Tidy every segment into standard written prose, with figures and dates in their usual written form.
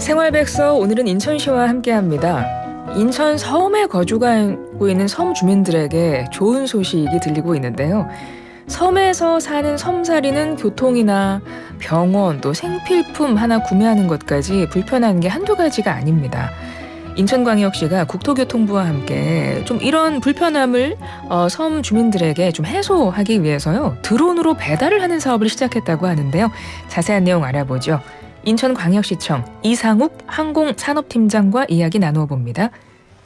생활백서 오늘은 인천시와 함께합니다. 인천 섬에 거주하고 있는 섬 주민들에게 좋은 소식이 들리고 있는데요. 섬에서 사는 섬살이는 교통이나 병원 또 생필품 하나 구매하는 것까지 불편한 게 한두 가지가 아닙니다. 인천광역시가 국토교통부와 함께 좀 이런 불편함을 섬 주민들에게 좀 해소하기 위해서요. 드론으로 배달을 하는 사업을 시작했다고 하는데요. 자세한 내용 알아보죠. 인천광역시청 이상욱 항공산업팀장과 이야기 나누어 봅니다.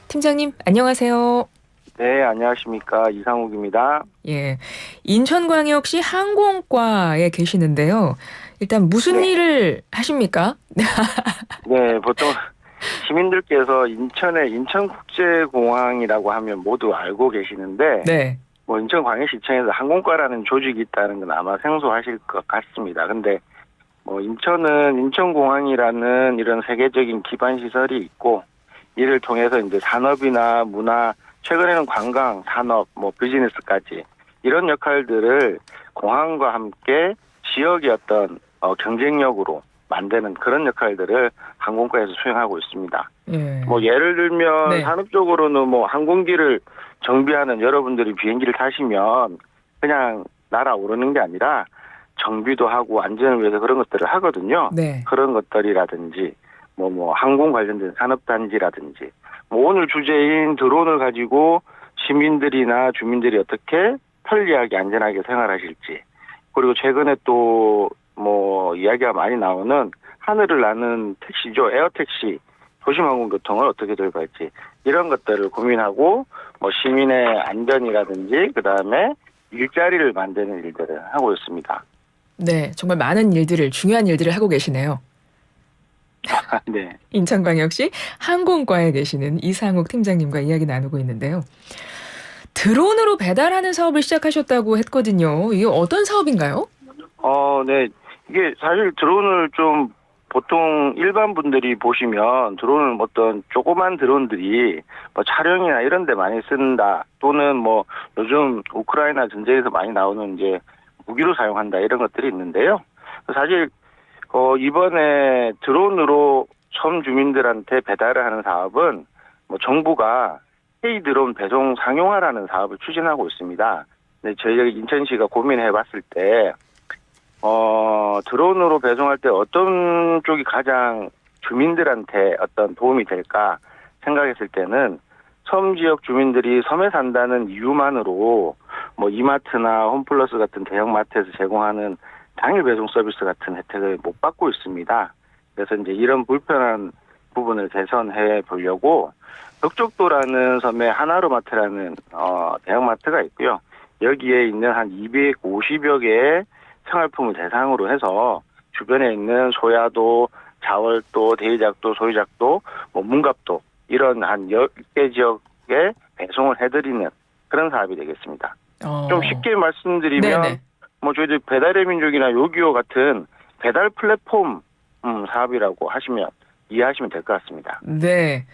팀장님 안녕하세요. 네, 안녕하십니까. 이상욱입니다. 예, 인천광역시 항공과에 계시는데요. 일단 무슨 일을 하십니까? 네, 보통 시민들께서 인천의 인천국제공항이라고 하면 모두 알고 계시는데, 네. 뭐 인천광역시청에서 항공과라는 조직이 있다는 건 아마 생소하실 것 같습니다. 근데 뭐 인천은 인천공항이라는 이런 세계적인 기반 시설이 있고, 이를 통해서 이제 산업이나 문화, 최근에는 관광, 산업, 뭐 비즈니스까지 이런 역할들을 공항과 함께 지역의 어떤 경쟁력으로 만드는 그런 역할들을 항공과에서 수행하고 있습니다. 예. 뭐 예를 들면 네. 산업적으로는 뭐 항공기를 정비하는 여러분들이 비행기를 타시면 그냥 날아오르는 게 아니라 정비도 하고 안전을 위해서 그런 것들을 하거든요. 네. 그런 것들이라든지 뭐 항공 관련된 산업단지라든지 뭐 오늘 주제인 드론을 가지고 시민들이나 주민들이 어떻게 편리하게 안전하게 생활하실지, 그리고 최근에 또 뭐 이야기가 많이 나오는 하늘을 나는 택시죠. 에어택시, 도심항공교통을 어떻게 돌볼지 이런 것들을 고민하고 뭐 시민의 안전이라든지 그다음에 일자리를 만드는 일들을 하고 있습니다. 네, 정말 많은 일들을, 중요한 일들을 하고 계시네요. 네. 인천광역시 항공과에 계시는 이상욱 팀장님과 이야기 나누고 있는데요. 드론으로 배달하는 사업을 시작하셨다고 했거든요. 이게 어떤 사업인가요? 네. 이게 사실 드론을 좀 보통 일반 분들이 보시면 드론은 어떤 조그만 드론들이 뭐 촬영이나 이런 데 많이 쓴다, 또는 뭐 요즘 우크라이나 전쟁에서 많이 나오는 이제 무기로 사용한다 이런 것들이 있는데요. 사실 이번에 드론으로 섬 주민들한테 배달을 하는 사업은 뭐 정부가 K 드론 배송 상용화라는 사업을 추진하고 있습니다. 근데 저희 인천시가 고민해 봤을 때 드론으로 배송할 때 어떤 쪽이 가장 주민들한테 어떤 도움이 될까 생각했을 때는 섬 지역 주민들이 섬에 산다는 이유만으로 뭐 이마트나 홈플러스 같은 대형 마트에서 제공하는 당일 배송 서비스 같은 혜택을 못 받고 있습니다. 그래서 이제 이런 불편한 부분을 개선해 보려고 덕적도라는 섬에 하나로마트라는 대형 마트가 있고요. 여기에 있는 한 250여 개의 생활품을 대상으로 해서 주변에 있는 소야도, 자월도, 대이작도, 소이작도, 뭐 문갑도 이런 한 10개 지역에 배송을 해드리는 그런 사업이 되겠습니다. 좀 쉽게 말씀드리면 네네. 뭐 저희들 배달의 민족이나 요기요 같은 배달 플랫폼 사업이라고 이해하시면 될 것 같습니다. 네.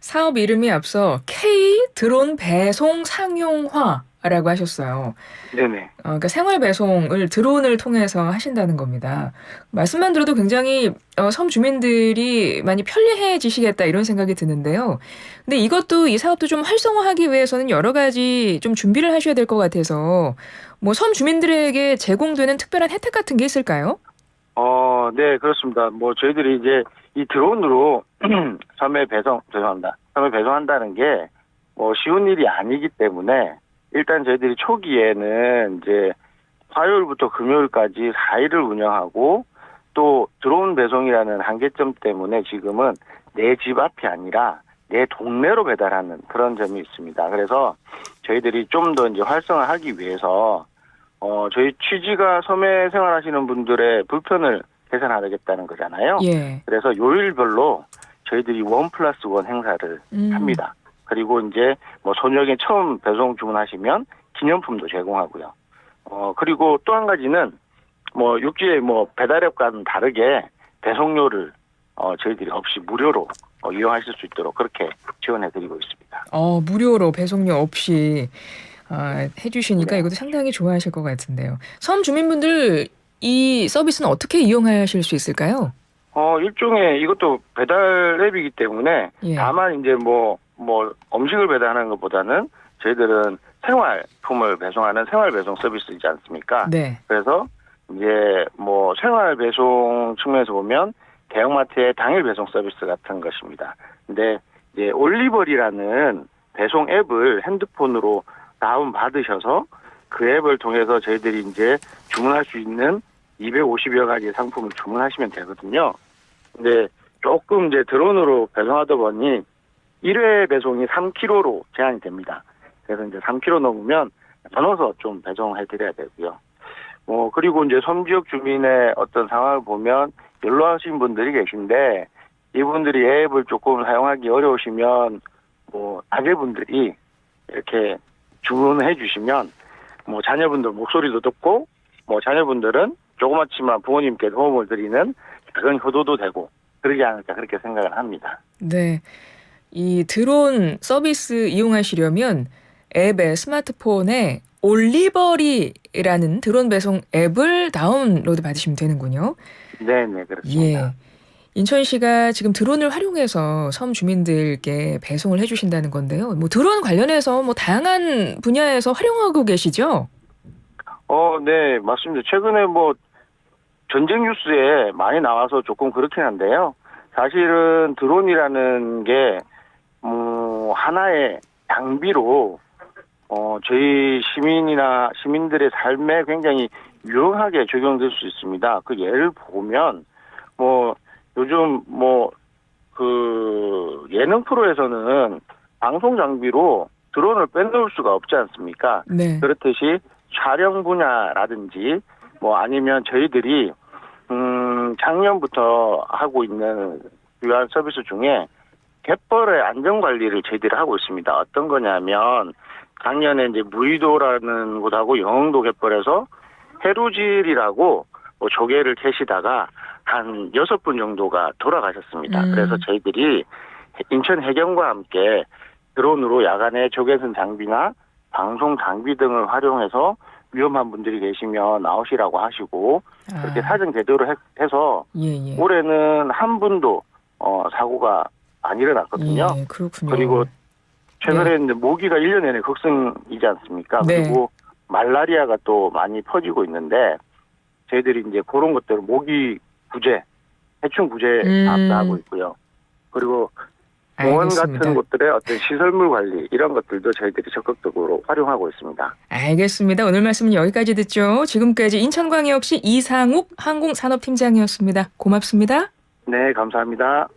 사업 이름이 앞서 K 드론 배송 상용화라고 하셨어요. 네네. 그러니까 생활 배송을 드론을 통해서 하신다는 겁니다. 말씀만 들어도 굉장히 섬 주민들이 많이 편리해지시겠다 이런 생각이 드는데요. 근데 이 사업도 좀 활성화하기 위해서는 여러 가지 좀 준비를 하셔야 될 것 같아서 뭐 섬 주민들에게 제공되는 특별한 혜택 같은 게 있을까요? 네, 그렇습니다. 뭐 저희들이 이제 이 드론으로 섬에 배송한다는 게 뭐 쉬운 일이 아니기 때문에 일단 저희들이 초기에는 이제 화요일부터 금요일까지 4일을 운영하고, 또 드론 배송이라는 한계점 때문에 지금은 내 집 앞이 아니라 내 동네로 배달하는 그런 점이 있습니다. 그래서 저희들이 좀 더 이제 활성화하기 위해서 저희 취지가 섬에 생활하시는 분들의 불편을 개선하겠다는 거잖아요. 예. 그래서 요일별로 저희들이 1+1 행사를 합니다. 그리고 이제 뭐 저녁에 처음 배송 주문하시면 기념품도 제공하고요. 그리고 또 한 가지는 뭐 육지의 뭐 배달앱과는 다르게 배송료를 저희들이 없이 무료로 이용하실 수 있도록 그렇게 지원해드리고 있습니다. 무료로 배송료 없이 해주시니까 네. 이것도 상당히 좋아하실 것 같은데요. 섬 주민분들 이 서비스는 어떻게 이용하실 수 있을까요? 일종의 이것도 배달 앱이기 때문에 예. 다만 이제 뭐 음식을 배달하는 것보다는 저희들은 생활품을 배송하는 생활 배송 서비스이지 않습니까? 네. 그래서 이제 뭐 생활 배송 측면에서 보면 대형마트의 당일 배송 서비스 같은 것입니다. 근데 이제 올리버리라는 배송 앱을 핸드폰으로 다운 받으셔서 그 앱을 통해서 저희들이 이제 주문할 수 있는 250여 가지 상품을 주문하시면 되거든요. 근데 조금 이제 드론으로 배송하다 보니 1회 배송이 3kg로 제한이 됩니다. 그래서 이제 3kg 넘으면 나눠서 좀 배송해 드려야 되고요. 그리고 이제 섬 지역 주민의 어떤 상황을 보면 연로하신 분들이 계신데 이분들이 앱을 조금 사용하기 어려우시면 아재분들이 이렇게 주문해 주시면 자녀분들 목소리도 듣고 자녀분들은 조그맣지만 부모님께 도움을 드리는 작은 효도도 되고 그러지 않을까 그렇게 생각을 합니다. 네. 이 드론 서비스 이용하시려면 앱에 스마트폰에 올리버리라는 드론 배송 앱을 다운로드 받으시면 되는군요. 네네 그렇습니다. 예. 인천시가 지금 드론을 활용해서 섬 주민들께 배송을 해주신다는 건데요. 드론 관련해서 다양한 분야에서 활용하고 계시죠? 네 맞습니다. 최근에 전쟁 뉴스에 많이 나와서 조금 그렇긴 한데요. 사실은 드론이라는 게 하나의 장비로 저희 시민들의 삶에 굉장히 유용하게 적용될 수 있습니다. 그 예를 보면 요즘 그 예능 프로에서는 방송 장비로 드론을 빼놓을 수가 없지 않습니까? 네. 그렇듯이 촬영 분야라든지 아니면 저희들이 작년부터 하고 있는 유한 서비스 중에 갯벌의 안전 관리를 저희들이 하고 있습니다. 어떤 거냐면 작년에 이제 무의도라는 곳하고 영흥도 갯벌에서 해루질이라고 조개를 캐시다가 한 6분 정도가 돌아가셨습니다. 그래서 저희들이 인천 해경과 함께 드론으로 야간에 조개선 장비나 방송 장비 등을 활용해서 위험한 분들이 계시면 나오시라고 하시고 그렇게 사전 제도를 해서 예. 올해는 한 분도 사고가 안 일어났거든요. 예, 그렇군요. 그리고 최근에 이제 모기가 1년 내내 극성이지 않습니까? 네. 그리고 말라리아가 또 많이 퍼지고 있는데 저희들이 이제 그런 것들을 모기 구제, 해충 구제 사업도 하고 있고요. 그리고 공원 알겠습니다. 같은 곳들의 어떤 시설물 관리 이런 것들도 저희들이 적극적으로 활용하고 있습니다. 알겠습니다. 오늘 말씀은 여기까지 듣죠. 지금까지 인천광역시 이상욱 항공산업팀장이었습니다. 고맙습니다. 네, 감사합니다.